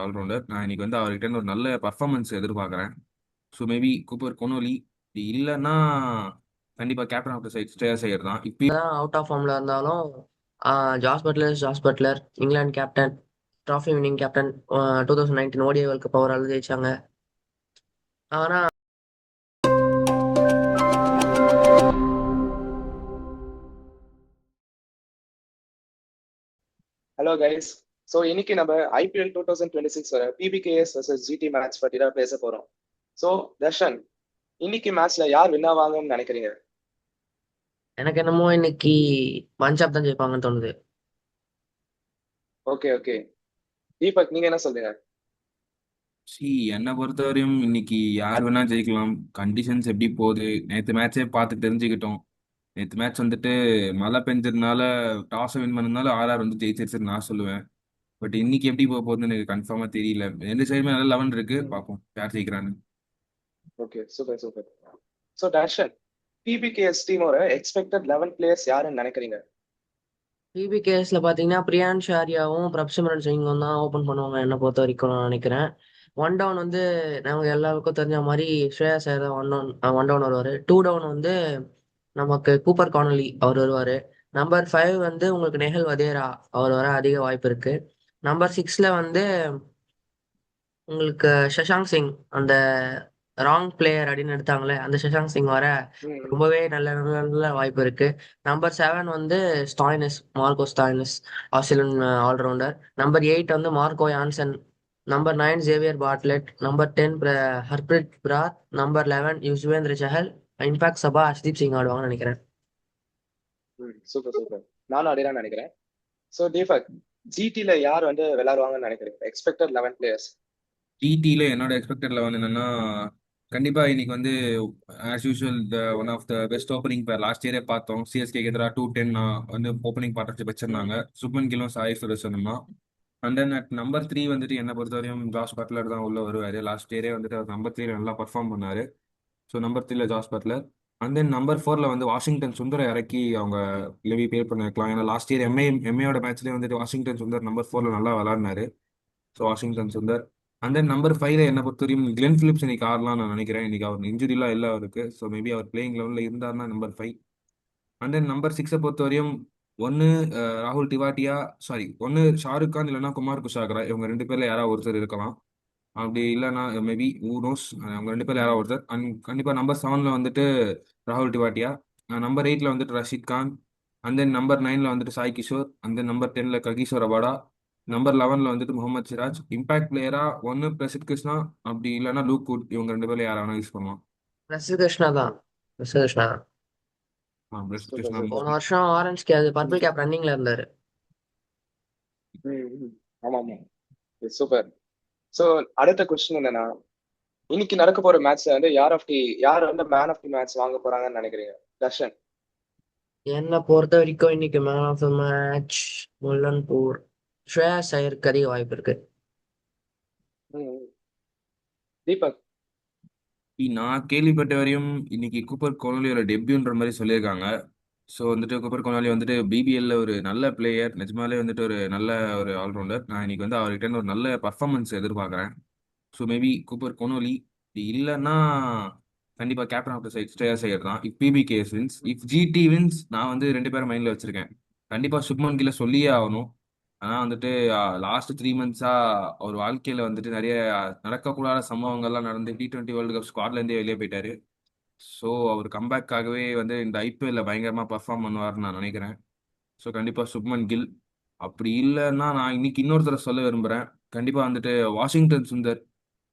Allrounder. நான் இன்னைக்கு வந்து அவர்கிட்ட இருந்து ஒரு நல்ல பர்ஃபார்மன்ஸ் எதிர்பார்க்குறேன். ஸோ மேபி கூப்பர் கொனோலி இல்லைன்னா கண்டிப்பாக captain of the side Shreyas Iyer தான். இப்போ தான் அவுட் ஆஃப் ஃபார்ம்ல இருந்தாலும் Jos Buttler England captain, trophy winning captain, 2019 ODI World Cup அவரால் ஜெயிச்சாங்க. ஆனா ஹலோ கைஸ். ஸோ இன்னைக்கு நம்ம ஐபிஎல் 2026 வர பிபிகேஎஸ் வர்சஸ் ஜிடி மேட்ச் பற்றி தான் பேச போறோம். ஸோ தர்ஷன், இன்னைக்கு மேட்ச்ல யார் வின் ஆவாங்கன்னு நினைக்கிறீங்க? எனக்கு என்னமோ இன்னைக்கு பஞ்சாப் தான் ஜெயிப்பாங்கன்னு தோணுது. Okay okay. தீபக், நீங்க என்ன சொல்றீங்க? சி என்னை பொறுத்தவரையும் இன்னைக்கு யார் வேணா ஜெயிக்கலாம். கண்டிஷன்ஸ் எப்படி போகுது நேற்று மேட்சே பார்த்து தெரிஞ்சுக்கிட்டோம். நேற்று மேட்ச் வந்துட்டு மழை பெஞ்சதுனால டாஸை வின் பண்ணதுனால ஆர்ஆர் வந்து ஜெயிச்சிருச்சுன்னு நான் சொல்லுவேன். பட் இன்னைக்கு எப்படி போக போகுதுன்னு எனக்கு கன்ஃபார்மாக தெரியல. ரெண்டு சைடுமே நல்ல லெவன் இருக்கு, பார்ப்போம் யார் ஜெயிக்கிறான்னு. Okay, super super. So Darshan, PBKS டீமோட எக்ஸ்பெக்டட் 11 பிளேயர்ஸ் யாருன்னு நினைக்கிறீங்க? பிபிகேஎஸ்ல பாத்தீங்கன்னா பிரியான்ஷ் ஆர்யாவும் பிரப்சிமரன் சிங்கும் தான் ஓபன் பண்ணுவாங்க என்ன பொறுத்த வரைக்கும் நான் நினைக்கிறேன். ஒன் டவுன் வந்து நமக்கு எல்லாருக்கும் தெரிஞ்ச மாதிரி ஸ்ரேயாஸ் ஐயர் தான் ஒன் டவுன் வருவாரு. டூ டவுன் வந்து நமக்கு கூப்பர் கானலி அவர் வருவாரு. நம்பர் 5 வந்து உங்களுக்கு நெஹல் வதேரா அவர் வர அதிக வாய்ப்பு இருக்கு. நம்பர் 6ல வந்து உங்களுக்கு சஷாங்க் சிங், அந்த ராங் பிளேயர் அப்படின்னு எடுத்தாங்களே அந்த சஷாங்க் சிங் வர ம், ரொம்பவே நல்ல நல்ல நல்ல வாய்ப்பு இருக்கு. நம்பர் 7 வந்து Marco Stoinis, Australian all rounder. Number 8 வந்து Marco Jansen. Number 9 Xavier Bartlett. Number 10 Harpreet Brar. Number 11 Yuzvendra Chahal. In fact சபா ஹர்ஷ்தீப் சிங் ஆடுவாங்கன்னு நினைக்கிறேன். Super super. நானும் அப்படிதான் நினைக்கிறேன். ஸோ தீபக், ஜிடில யார் வந்து விளையாடுவாங்கன்னு நினைக்கிறீங்க? Expected 11 players. டிடியில் என்னோட எக்ஸ்பெக்டட் லெவன் என்னன்னா, கண்டிப்பாக இன்னைக்கு வந்து as usual one of the best opening pair last இயரே பார்த்தோம். சிஎஸ்கேக்கு எதிராக 210 வந்து ஓப்பனிங் பார்ட்னர்ஷிப் வச்சிருந்தாங்க. சுப்மன் கிலும் சாய் சுதர்சனும் தான். அண்ட் தென் அட் நம்பர் 3 வந்துட்டு என்னை பொறுத்தவரையும் ஜாஸ் பட்லர் தான் உள்ள வருவார். லாஸ்ட் இயரே வந்துட்டு அவர் நம்பர் 3 நல்லா பர்ஃபார்ம் பண்ணாரு. So number 3 Jos Buttler. And then number 4 வந்து வாஷிங்டன் சுந்தரை இறக்கி அவங்க லெவி பே பண்ண வைக்கலாம். ஏன்னா லாஸ்ட் இயர் எம்ஏயோட மேட்ச்லேயே வந்துட்டு வாஷிங்டன் சுந்தர் நம்பர் 4 நல்லா விளாட்னாரு. So Washington Sundar. And then number 5 என்னை பொறுத்தவரையும் கிளென் பிலிப்ஸ் இன்னைக்கு ஆடலாம் நான் நினைக்கிறேன். இன்னைக்கு அவர் இன்ஜுரிலாம் இல்லை அவருக்கு. ஸோ மேபி அவர் பிளேயிங் லெவலில் இருந்தாருன்னா நம்பர் 5. அண்ட் தென் நம்பர் 6 பொறுத்தவரையும் ஒன்று ராகுல் திவாட்டியா, சாரி ஒன்று ஷாருக் கான் இல்லைன்னா குமார் குஷாகரா, இவங்க ரெண்டு பேர்ல யாராவது ஒருத்தர் இருக்கலாம். அப்படி இல்லைன்னா மேபி ஊனோஸ், அவங்க ரெண்டு பேர்ல யாராவது ஒருத்தர். அண்ட் கண்டிப்பாக நம்பர் 7 வந்துட்டு ராகுல் திவாட்டியா. நம்பர் 8 வந்துட்டு Rashid Khan. And then number 9 வந்துட்டு Sai Kishore. And then number 10 ககிசோர் Rabada. Number 11 வந்துட்டு முகமது சிராஜ். இம்பாக்ட் பிளேயரா ஒன்னு பிரசித் கிருஷ்ணா, அப்படி இல்லைன்னா லூக் குட், இவங்க ரெண்டு பேர்ல யாரை வேணா யூஸ் பண்ணலாம். பிரசித் கிருஷ்ணா தான். பிரசித் கிருஷ்ணா தான். Prasidh super Krishna super. போன வருஷம் ஆரஞ்சு அது பர்பிள் கேப் ரன்னிங்ல இருந்தாரு. ஆமா ஆமா. சூப்பர். ஸோ அடுத்த கொஸ்டின் என்னன்னா, இன்னைக்கு நடக்க போற மேட்ச்ல வந்து யார் வந்து மேன் ஆஃப் தி மேட்ச் வாங்க போறாங்கன்னு நினைக்கிறீங்க? தர்ஷன். என்னை பொறுத்த வரைக்கும் இன்னைக்கு man of the match Mullanpur Shreyas ஐயருக்கு அதிக வாய்ப்பு இருக்கு. ம். தீபக். நான் கேள்விப்பட்ட வரையும் இன்னைக்கு கூப்பர் கோனாலியோட டெபியூன்ற மாதிரி சொல்லியிருக்காங்க. ஸோ வந்துட்டு கூப்பர் கோனாலி வந்துட்டு பிபிஎல்ல ஒரு நல்ல பிளேயர், நிஜமாலே வந்துட்டு ஒரு நல்ல ஒரு ஆல்ரவுண்டர். நான் இன்னைக்கு வந்து அவர்கிட்ட இருந்து ஒரு நல்ல பர்ஃபார்மன்ஸ் எதிர்பார்க்குறேன். ஸோ மேபி கூப்பர் கொனோலி இல்லைன்னா கண்டிப்பாக captain of the side Shreyas Iyer தான். If PBKS wins, if GT wins, நான் வந்து ரெண்டு பேரும் மைண்டில் வச்சிருக்கேன். கண்டிப்பாக சுப்மன் கில்ல சொல்லியே ஆகணும். ஆனால் வந்துட்டு லாஸ்ட் 3 மந்த்ஸா அவர் வாழ்க்கையில் வந்துட்டு நிறைய நடக்கக்கூடாத சம்பவங்கள்லாம் நடந்து T20 வேர்ல்டு கப் ஸ்குவாட்லேருந்தே வெளியே போயிட்டாரு. ஸோ அவர் கம்பேக்காகவே வந்து இந்த ஐபிஎல்ல பயங்கரமாக பர்ஃபார்ம் பண்ணுவார்னு நான் நினைக்கிறேன். ஸோ கண்டிப்பாக சுப்மன் கில். அப்படி இல்லைன்னா நான் இன்னைக்கு இன்னொருத்தரை சொல்ல விரும்புகிறேன். கண்டிப்பாக வந்துட்டு வாஷிங்டன் சுந்தர்,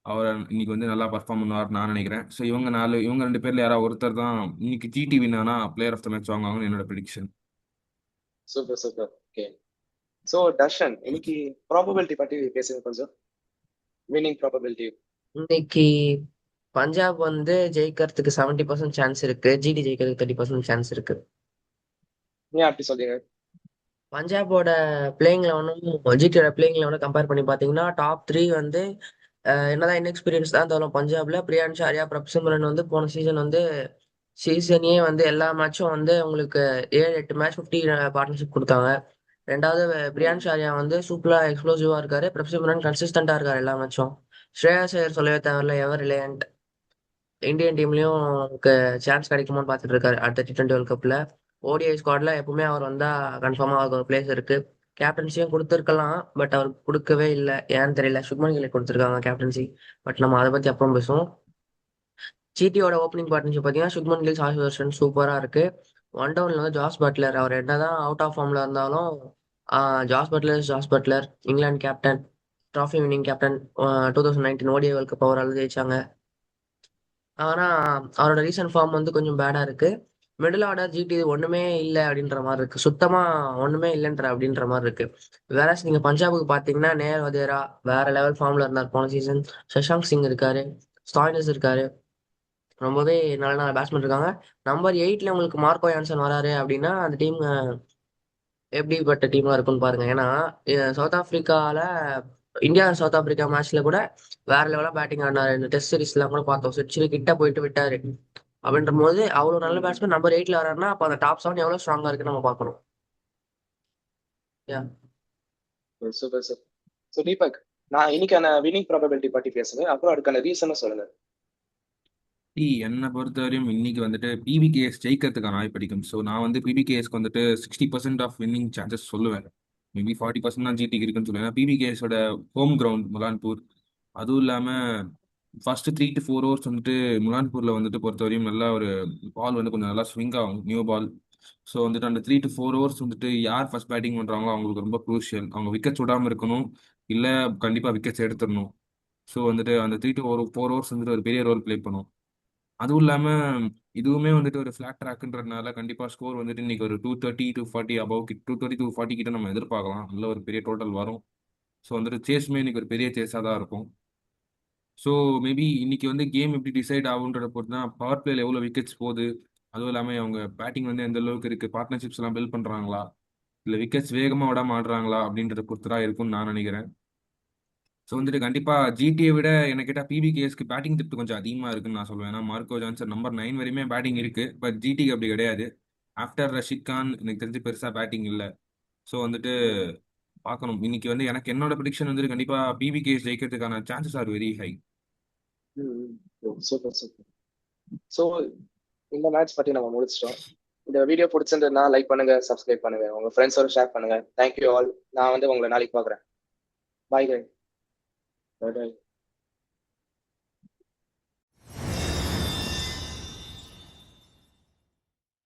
அவர் இன்னைக்கு வந்து நல்லா பர்ஃபார்ம் பண்ணுவார் நான் நினைக்கிறேன். ஸோ இவங்க ரெண்டு பேர்ல யாராவது ஒருத்தர் தான் இன்னைக்கு ஜிடி வின் ஆனா பிளேயர் ஆஃப் த மேட்ச் வாங்குவாங்கன்னு என்னோட prediction. Super super. Okay. So Darshan, இன்னைக்கு ப்ராபபிலிட்டி பத்தி பேசுங்க கொஞ்சம். Winning probability. இன்னைக்கு பஞ்சாப் வந்து ஜெயிக்கிறதுக்கு 70% சான்ஸ் இருக்கு, ஜிடி ஜெயிக்கிறதுக்கு 30% சான்ஸ் இருக்கு. ஏன் அப்படி சொல்றீங்க? பஞ்சாபோட பிளேயிங் லெவனும் ஜிடியோட பிளேயிங் லெவனும் கம்பேர் பண்ணி பார்த்தீங்கன்னா டாப் 3 வந்து என்னதான் இன்எக்ஸ்பீரியன்ஸ் தான் தரும் பஞ்சாப்ல. பிரியான்ஷ் ஆர்யா, பிரப்சிமரன் வந்து போன சீசன் வந்து சீசனையே வந்து எல்லா மேட்சும் வந்து உங்களுக்கு 7-8 மேட்ச் 50 பார்ட்னர்ஷிப் கொடுத்தாங்க. ரெண்டாவது பிரியான்ஷ் ஆர்யா வந்து சூப்பரா எக்ஸ்ப்ளோசிவா இருக்காரு. பிரப்சிம்ரன் கன்சிஸ்டன்டா இருக்காரு எல்லா மேட்சும். ஸ்ரேயாஸ் ஐயர் சொல்லவே தேவையில்ல, எவர் ரிலையன்ட். இந்தியன் டீம்லயும் சான்ஸ் கிடைக்குமான்னு பார்த்துட்டு இருக்காரு அடுத்த T20 வேர்ல்ட் கப்ல. ஓடிஐ ஸ்குவாட்ல எப்பவுமே அவர் வந்தா கன்ஃபார்மா அவருக்கு ஒரு பிளேஸ் இருக்கு. கேப்டன்சியும் கொடுத்துருக்கலாம், பட் அவர் கொடுக்கவே இல்லை, ஏன்னு தெரியல. சுப்மன் கில்லுக்கு கொடுத்துருக்காங்க கேப்டன்சி, பட் நம்ம அதை பத்தி அப்புறம் பேசுவோம். ஜிடியோட ஓப்பனிங் பார்ட்னர்ஷிப் பார்த்தீங்கன்னா சுப்மன் கில், சாய் சுதர்ஷன் சூப்பரா இருக்கு. ஒன் டவுன்ல வந்து ஜாஸ் பட்லர், அவர் என்னதான் அவுட் ஆஃப் ஃபார்ம்ல இருந்தாலும் Jos Buttler England captain, trophy winning captain. 2019 ODI World Cup அவரால் ஜெயிச்சாங்க. ஆனா அவரோட ரீசன்ட் ஃபார்ம் வந்து கொஞ்சம் பேடா இருக்கு. மிடில் ஆர்டர் ஜிடி ஒண்ணுமே இல்லை அப்படின்ற மாதிரி இருக்கு, சுத்தமா ஒண்ணுமே இல்லைன்ற அப்படின்ற மாதிரி இருக்கு. வேற நீங்க பஞ்சாபுக்கு பாத்தீங்கன்னா நேர் வதேரா வேற லெவல் ஃபார்ம்ல இருந்தார் போன சீசன். சஷாங்க் சிங் இருக்காரு, ஸ்டாயினிஸ் இருக்காரு, ரொம்பவே நல்ல நல்ல பேட்ஸ்மேன் இருக்காங்க. நம்பர் 8ல உங்களுக்கு மார்க்கோ யான்சன் வராரு அப்படின்னா அந்த டீம் எப்படிப்பட்ட டீமா இருக்கும்னு பாருங்க. ஏன்னா சவுத் ஆப்பிரிக்கால இந்தியா சவுத் ஆப்பிரிக்கா மேட்ச்ல கூட வேற லெவலா பேட்டிங் ஆடினாரு. இந்த டெஸ்ட் சீரிஸ் எல்லாம் கூட பார்த்தோம், செஞ்சுரி கிட்ட போயிட்டு விட்டாரு. அப்படின்ற போது அவ்வளவு நல்ல பேட்ஸ்மேன் நம்பர் 8ல வராருன்னா அப்ப அந்த டாப் 7 எவ்வளவு ஸ்ட்ராங்கா இருக்குன்னு நம்ம பார்க்கணும். Yeah. Super sir. So Deepak, நான் இன்னைக்கான வின்னிங் ப்ராபபிலிட்டி பத்தி பேசுறேன், அப்புறம் அதுக்கான ரீசனும் சொல்லுங்க. என்னை பொறுத்தவரையும் இன்னைக்கு வந்துட்டு பிபிகேஎஸ் ஜெயிக்கிறதுக்கான வாய்ப்பு அடிக்கும். ஸோ நான் வந்து பிபிகேஎஸ்க்கு வந்துட்டு 60% ஆஃப் வின்னிங் சான்சஸ் சொல்லுவேன். மேபி 40% தான் ஜிடிக்கு இருக்குன்னு சொல்லுவேன். பிபிகேஎஸோட ஹோம் கிரவுண்ட் முலான்பூர். அதுவும் இல்லாமல் ஃபர்ஸ்ட் 3 to 4 ஓவர்ஸ் வந்துட்டு முலான்பூரில் வந்துட்டு பொறுத்தவரையும் நல்லா ஒரு பால் வந்து கொஞ்சம் நல்லா ஸ்விங் ஆகும், நியூ பால். ஸோ வந்துட்டு அந்த 3 to 4 ஓவர்ஸ் வந்துட்டு யார் ஃபர்ஸ்ட் பேட்டிங் பண்ணுறாங்களோ அவங்களுக்கு ரொம்ப க்ரூஷியல். அவங்க விக்கெட்ஸ் விடாமல் இருக்கணும், இல்லை கண்டிப்பாக விக்கெட்ஸ் எடுத்துடணும். ஸோ வந்துட்டு அந்த 3 to 4 ஓவர்ஸ் வந்துட்டு ஒரு பெரிய ரோல் ப்ளே பண்ணும். அதுவும் இல்லாம இதுவுமே வந்துட்டு ஒரு ஃபிளாட் ட்ராக்ன்றதுனால கண்டிப்பா ஸ்கோர் வந்துட்டு இன்னைக்கு ஒரு 230 to 40 அபவ் 230 to 40 கிட்ட நம்ம எதிர்பார்க்கலாம். நல்ல ஒரு பெரிய டோட்டல் வரும். ஸோ வந்துட்டு சேஸுமே இன்னைக்கு ஒரு பெரிய சேஸாக தான் இருக்கும். ஸோ மேபி இன்னைக்கு வந்து கேம் எப்படி டிசைட் ஆகுன்றத பொறுத்து தான் பவர் பிளேல எவ்வளோ விக்கெட்ஸ் போகுது, அதுவும் இல்லாமல் அவங்க பேட்டிங் வந்து எந்த அளவுக்கு இருக்கு, பார்ட்னர்ஷிப்ஸ் எல்லாம் பில்ட் பண்றாங்களா, இல்லை விக்கெட்ஸ் வேகமாக விடாம ஆடுறாங்களா அப்படின்றத பொறுத்து தான் இருக்கும்னு நான் நினைக்கிறேன். ஸோ வந்துட்டு கண்டிப்பா ஜிடியை விட எனக்கு கேட்டால் பிபிகேஎஸ்க்கு பேட்டிங் டெப்த் கொஞ்சம் அதிகமாக இருக்குன்னு நான் சொல்லுவேன். ஏன்னா மார்க்கோ ஜான்சன் நம்பர் 9 வரையுமே பேட்டிங் இருக்கு, பட் ஜிடிக்கு அப்படி கிடையாது. ஆஃப்டர் ரஷித் கான் எனக்கு தெரிஞ்சு பெருசா பேட்டிங் இல்லை. ஸோ வந்துட்டு பார்க்கணும். இன்னைக்கு வந்து எனக்கு என்னோட ப்ரிடிக்ஷன் வந்துட்டு கண்டிப்பா பிபிகேஎஸ் ஜெயிக்கிறதுக்கான chances are very high. Super super. So இந்த மேட்ச் பத்தி நம்ம முடிச்சிட்டோம். இந்த வீடியோ பிடிச்சிருந்ததுன்னா லைக் பண்ணுங்க, சப்ஸ்கிரைப் பண்ணுங்க, உங்க ஃப்ரெண்ட்ஸோட ஷேர் பண்ணுங்க. Thank you all. நான் வந்து உங்களை நாளைக்கு பார்க்குறேன். பாய்.